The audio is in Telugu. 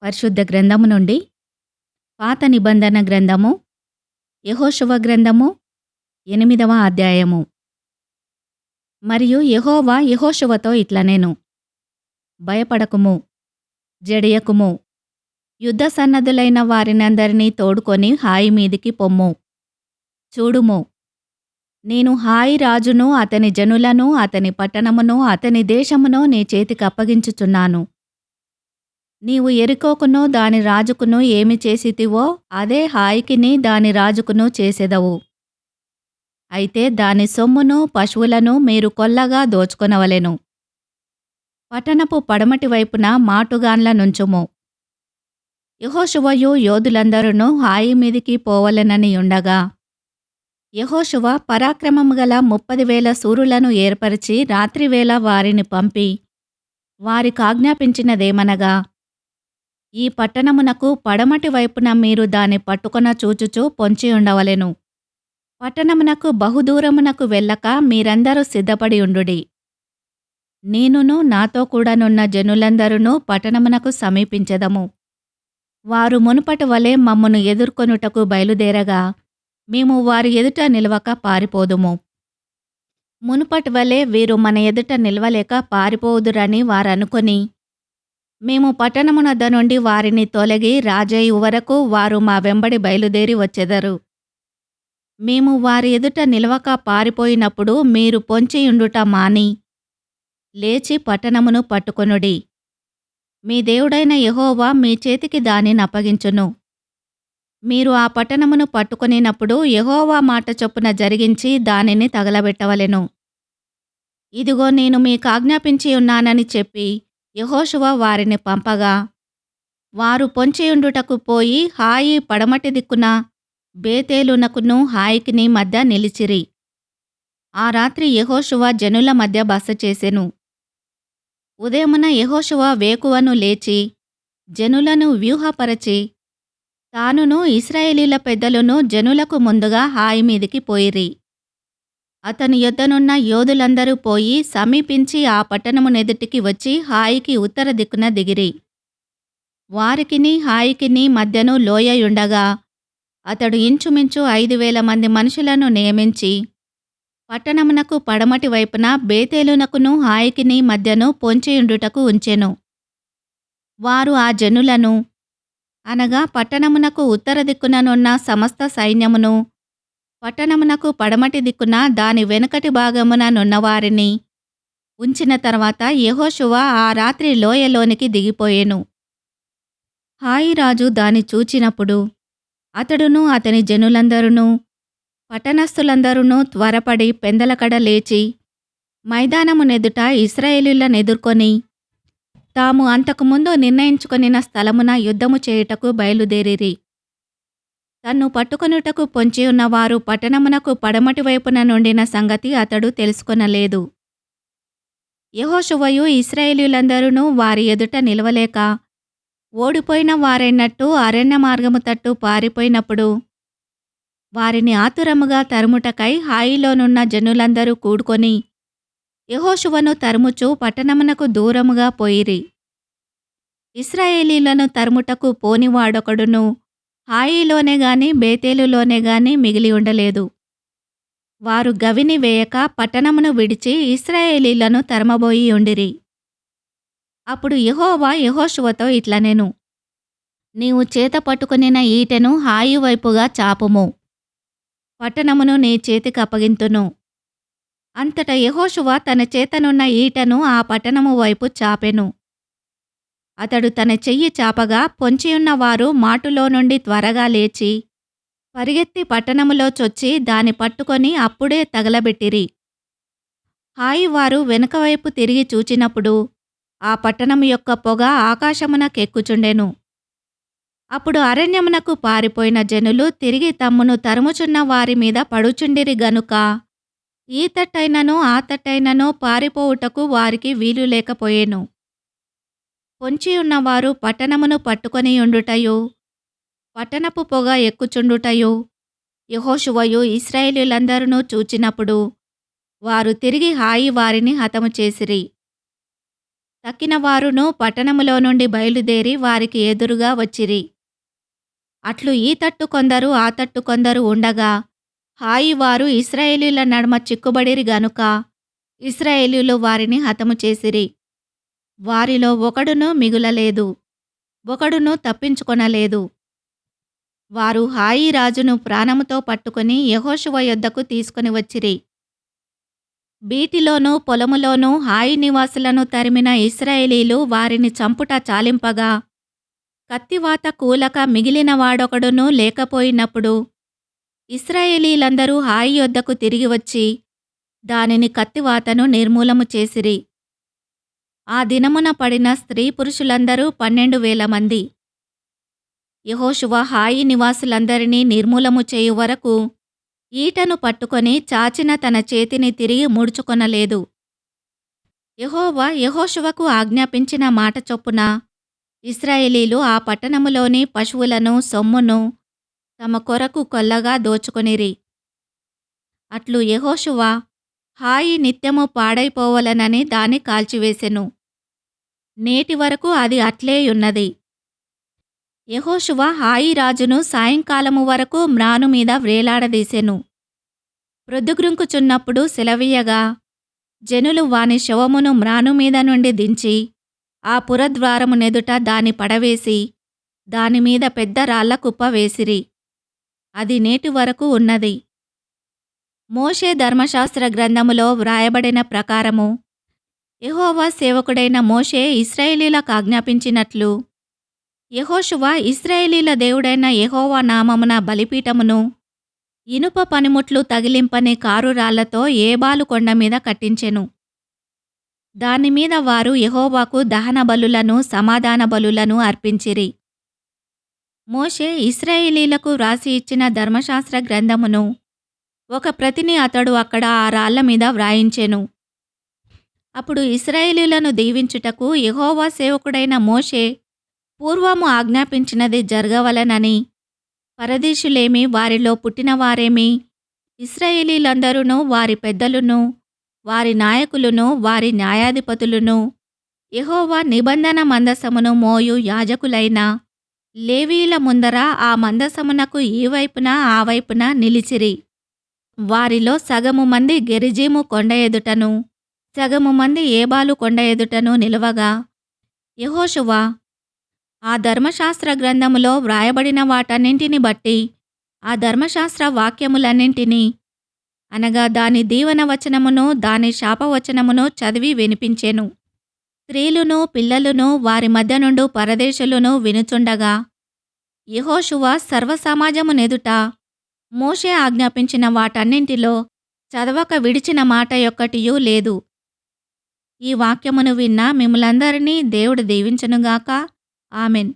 పరిశుద్ధ గ్రంథము నుండి పాత నిబంధన గ్రంథము యెహోషువ గ్రంథము 8వ అధ్యాయము. మరియు యెహోవా యెహోషువతో ఇట్లనెను, భయపడకుము, జడియకుము, యుద్ధ సన్నద్ధులైన వారినందరినీ తోడుకొని హాయి మీదికి పొమ్ము. చూడుము, నేను హాయి రాజును, అతని జనులను, అతని పట్టణమును, అతని దేశమును నీ చేతికి అప్పగించుచున్నాను. నీవు యెరికోకును దాని రాజుకును ఏమి చేసితివో అదే హాయికిని దాని రాజుకును చేసెదవు. అయితే దాని సొమ్మును పశువులను మీరు కొల్లగా దోచుకొనవలెను. పట్టణపు పడమటి వైపున మాటుగాన్ల నుంచుము. యెహోషువయు యోధులందరును హాయి మీదికి పోవలెనని ఉండగా, యెహోషువ పరాక్రమము గల 30,000 శూరులను ఏర్పరిచి రాత్రివేళ వారిని పంపి వారికాజ్ఞాపించినదేమనగా, ఈ పట్టణమునకు పడమటి వైపున మీరు దాని పట్టుకొన చూచుచూ పొంచి ఉండవలెను. పట్టణమునకు బహుదూరమునకు వెళ్ళక మీరందరూ సిద్ధపడి ఉండుడి. నేనును నాతో కూడానున్న జనులందరూ పట్టణమునకు సమీపించెదము. వారు మునుపటి వలె మమ్మును ఎదుర్కొనుటకు బయలుదేరగా మేము వారి ఎదుట నిలవక పారిపోదుము. మునుపటి వలె వీరు మన ఎదుట నిలవలేక పారిపోవుదురని వారనుకొని, మేము పట్టణమునొద్ద నుండి వారిని తొలగి రాజయ్యు వరకు వారు మా వెంబడి బయలుదేరి వచ్చెదరు. మేము వారి ఎదుట నిలవక పారిపోయినప్పుడు మీరు పొంచియుండుట మాని లేచి పట్టణమును పట్టుకొనుడి. మీ దేవుడైన యెహోవా మీ చేతికి దానినప్పగించును. మీరు ఆ పట్టణమును పట్టుకొనినప్పుడు యెహోవా మాట చొప్పున జరిగించి దానిని తగలబెట్టవలెను. ఇదిగో నేను మీకాజ్ఞాపించి ఉన్నానని చెప్పి యెహోషువ వారిని పంపగా, వారు పొంచియుండుటకు పోయి హాయి పడమటి దిక్కున బేతేలునకును హాయికిని మధ్య నిలిచిరి. ఆ రాత్రి యెహోషువ జనుల మధ్య బస చేసెను. ఉదయమున యెహోషువ వేకువను లేచి జనులను వ్యూహపరచి తానును ఇశ్రాయేలీయుల పెద్దలును జనులకు ముందుగా హాయి మీదికి పోయిరి. అతని యొద్దనున్న యోధులందరూ పోయి సమీపించి ఆ పట్టణమునెదుటికి వచ్చి హాయికి ఉత్తర దిక్కున దిగిరి. వారికిని హాయికిని మధ్యను లోయయుండగా అతడు ఇంచుమించు 5,000 మంది మనుషులను నియమించి పట్టణమునకు పడమటి వైపున బేతేలునకును హాయికిని మధ్యను పొంచియుండుటకు ఉంచెను. వారు ఆ జనులను, అనగా పట్టణమునకు ఉత్తర దిక్కుననున్న సమస్త సైన్యమును, పట్టణమునకు పడమటి దిక్కున దాని వెనుకటి భాగమున నున్నవారిని ఉంచిన తర్వాత యెహోషువ ఆ రాత్రి లోయలోనికి దిగిపోయెను. హాయి రాజు దాని చూచినప్పుడు అతడును అతని జనులందరును పట్టణస్థులందరును త్వరపడి పెందలకడ లేచి మైదానమునెదుట ఇశ్రాయేలీయులనెదుర్కొని తాము అంతకుముందు నిర్ణయించుకొనిన స్థలమున యుద్ధము చేయుటకు బయలుదేరిరి. తన్ను పట్టుకొనుటకు పొంచియున్నవారు పట్టణమునకు పడమటి వైపున నుండిన సంగతి అతడు తెలుసుకొనలేదు. యెహోషువయు ఇశ్రాయేలీయులందరూ వారి ఎదుట నిలవలేక ఓడిపోయిన వారైనట్టు అరణ్య మార్గము తట్టు పారిపోయినప్పుడు వారిని ఆతురముగా తరుముటకై హాయిలోనున్న జనులందరూ కూడుకొని యెహోషువను తరుముచు పట్టణమునకు దూరముగా పోయిరి. ఇశ్రాయేలీయులను తరుముటకు పోనివాడొకడును హాయిలోనే గాని బేతేలులోనే గాని మిగిలి ఉండలేదు. వారు గవిని వేయక పట్టణమును విడిచి ఇశ్రాయేలీయులను తరమబోయి ఉండిరి. అప్పుడు యెహోవా యెహోషువతో ఇట్లనెను, నీవు చేత పట్టుకొనిన ఈటెను హాయి వైపుగా చాపుము. పట్టణమును నీ చేతికి అప్పగింతును. అంతట యెహోషువ తన చేతనున్న ఈటెను ఆ పట్టణము వైపు చాపెను. అతడు తన చెయ్యి చాపగా పొంచియున్న వారు మాటులో నుండి త్వరగా లేచి పరిగెత్తి పట్టణములో చొచ్చి దాని పట్టుకొని అప్పుడే తగలబెట్టిరి. హాయి వారు వెనుకవైపు తిరిగి చూచినప్పుడు ఆ పట్టణము యొక్క పొగ ఆకాశమునకెక్కుచుండెను. అప్పుడు అరణ్యమునకు పారిపోయిన జనులు తిరిగి తమ్మును తరుముచున్న వారి మీద పడుచుండిరి గనుక ఈ తట్టైనను ఆ తట్టైనను పారిపోవుటకు వారికి వీలు లేకపోయెను. పొంచియున్నవారు పట్టణమును పట్టుకొనియుండుటయు పట్టణపు పొగ ఎక్కుచుండుటయు యెహోషువయు ఇశ్రాయేలీయులందరూ చూచినప్పుడు వారు తిరిగి హాయి వారిని హతము చేసిరి. తక్కిన వారును పట్టణములో నుండి బయలుదేరి వారికి ఎదురుగా వచ్చిరి. అట్లు ఈ తట్టు కొందరు ఆ తట్టు కొందరు ఉండగా హాయి వారు ఇశ్రాయేలీయుల నడుమ చిక్కుబడిరి గనుక ఇశ్రాయేలీయులు వారిని హతము చేసిరి. వారిలో ఒకడును మిగులలేదు, ఒకడును తప్పించుకొనలేదు. వారు హాయి రాజును ప్రాణముతో పట్టుకొని యెహోషువ యొద్దకు తీసుకొని వచ్చిరి. బీటిలోనూ పొలములోనూ హాయి నివాసులను తరిమిన ఇశ్రాయేలీలు వారిని చంపుట చాలింపగా కత్తివాత కూలక మిగిలిన వాడొకడునూ లేకపోయినప్పుడు ఇశ్రాయేలీలందరూ హాయి యొద్దకు తిరిగి వచ్చి దానిని కత్తివాతను నిర్మూలము చేసిరి. ఆ దినమున పడిన స్త్రీ పురుషులందరూ 12,000 మంది. యెహోషువ హాయి నివాసులందరినీ నిర్మూలము చేయు వరకు ఈటను పట్టుకొని చాచిన తన చేతిని తిరిగి ముడుచుకొనలేదు. యెహోవా యెహోషువకు ఆజ్ఞాపించిన మాట చొప్పున ఇశ్రాయేలీలు ఆ పట్టణములోని పశువులను సొమ్మును తమ కొరకు కొల్లగా దోచుకొనిరి. అట్లు యెహోషువ హాయి నిత్యము పాడైపోవలనని దాన్ని కాల్చివేసెను. నేటి వరకు అది అట్లేయున్నది. యెహోషువ హాయి రాజును సాయంకాలము వరకు మ్రాను మీద వ్రేలాడదీసెను. ప్రొద్దుగ్రుంకుచున్నప్పుడు సెలవీయగా జనులు వాని శవమును మ్రాను మీద నుండి దించి ఆ పురద్వారమునెదుట దాని పడవేసి దానిమీద పెద్ద రాళ్ల కుప్ప వేసిరి. అది నేటి వరకు ఉన్నది. మోషే ధర్మశాస్త్ర గ్రంథములో వ్రాయబడిన ప్రకారము యెహోవా సేవకుడైన మోషే ఇశ్రాయేలీలకు ఆజ్ఞాపించినట్లు యెహోషువ ఇశ్రాయేలీల దేవుడైన యెహోవా నామమున బలిపీఠమును ఇనుప పనిముట్లు తగిలింపని కారురాళ్లతో ఏబాలు కొండ మీద కట్టించెను. దానిమీద వారు యెహోవాకు దహన బలులను సమాధాన బలులను అర్పించిరి. మోషే ఇశ్రాయేలీలకు వ్రాసి ఇచ్చిన ధర్మశాస్త్ర గ్రంథమును ఒక ప్రతిని అతడు అక్కడ ఆ రాళ్ల మీద వ్రాయించెను. అప్పుడు ఇశ్రాయేలీయులను దీవించుటకు యెహోవా సేవకుడైన మోషే పూర్వము ఆజ్ఞాపించినది జరగవలెనని పరదేశులేమి వారిలో పుట్టినవారేమి ఇశ్రాయేలీలందరూను వారి పెద్దలును వారి నాయకులును వారి న్యాయాధిపతులును యెహోవా నిబంధన మందసమును మోయు యాజకులైన లేవీయుల ముందర ఆ మందసమునకు ఈ వైపున ఆ వైపున నిలిచిరి. వారిలో సగము మంది గెరిజీము కొండ ఎదుటను సగము మంది ఏబాలు కొండ ఎదుటను నిలువగా యెహోషువ ఆ ధర్మశాస్త్ర గ్రంథములో వ్రాయబడిన వాటన్నింటిని బట్టి ఆ ధర్మశాస్త్ర వాక్యములన్నింటినీ అనగా దాని దీవెన వచనమును దాని శాపవచనమును చదివి వినిపించెను. స్త్రీలును పిల్లలును వారి మధ్య నుండు పరదేశులును వినుచుండగా యెహోషువ సర్వసమాజమునెదుట మోషే ఆజ్ఞాపించిన వాటన్నింటిలో చదవక విడిచిన మాట యొక్కటియూ లేదు. ఈ వాక్యమును విన్న మిమ్ములందరినీ దేవుడు దీవించునుగాక. ఆమెన్.